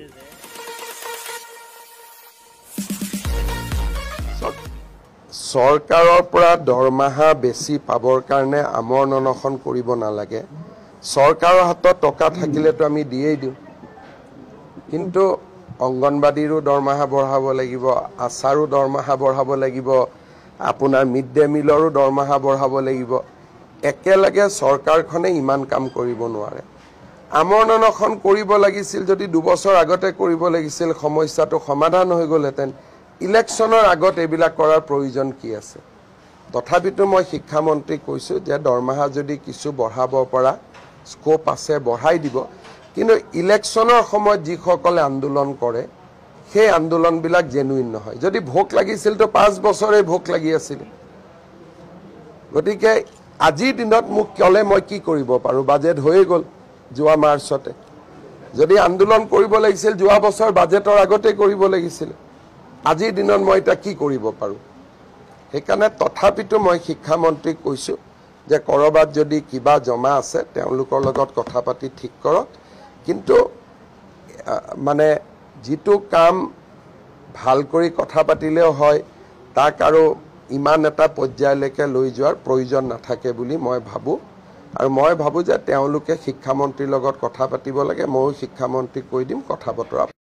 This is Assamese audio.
কৈছে যে চৰকাৰৰ পৰা দৰমহা বেছি পাবৰ কাৰণে আমৰ অনশন কৰিব নালাগে চৰকাৰৰ হাতত টকা থাকিলেতো আমি দিয়েই দিওঁ কিন্তু অংগনবাড়ীৰো দৰমহা বঢ়াব লাগিব আশাৰো দৰমহা বঢ়াব লাগিব আপোনাৰ মিড ডে মিলৰো দৰমহা বঢ়াব লাগিব একেলগে চৰকাৰখনে ইমান কাম কৰিব নোৱাৰে আমৰ অনশন কৰিব লাগিছিল যদি 2 বছৰ আগতে কৰিব লাগিছিল সমস্যাটো সমাধান হৈ গ'লহেঁতেন ইলেকশ্যনৰ আগত এইবিলাক কৰাৰ প্ৰয়োজন কি আছে তথাপিতো মই শিক্ষামন্ত্ৰীক কৈছোঁ যে দৰমহা যদি কিছু বঢ়াব পৰা স্কোপ আছে বঢ়াই দিব কিন্তু ইলেকশ্যনৰ সময়ত যিসকলে আন্দোলন কৰে সেই আন্দোলনবিলাক জেনুইন নহয় যদি ভোক লাগিছিল তো 5 বছৰে ভোক লাগি আছিল গতিকে আজিৰ দিনত মোক ক'লে মই কি কৰিব পাৰোঁ বাজেট হৈ গ'ল যোৱা মাৰ্চতে যদি আন্দোলন কৰিব লাগিছিল যোৱা বছৰ বাজেটৰ আগতে কৰিব লাগিছিল আজিৰ দিনত মই এটা কি কৰিব পাৰোঁ সেইকাৰণে তথাপিতো মই শিক্ষামন্ত্ৰীক কৈছোঁ যে কৰবাত যদি কিবা জমা আছে তেওঁলোকৰ লগত কথা পাতি ঠিক কৰক কিন্তু মানে যিটো কাম ভাল কৰি কথা পাতিলেও হয় তাক আৰু ইমান এটা পৰ্যায়লৈকে লৈ যোৱাৰ প্ৰয়োজন নাথাকে বুলি মই ভাবোঁ আৰু মই ভাবোঁ যে তেওঁলোকে শিক্ষামন্ত্ৰীৰ লগত কথা পাতিব লাগে ময়ো শিক্ষামন্ত্ৰীক কৈ দিম কথা বতৰা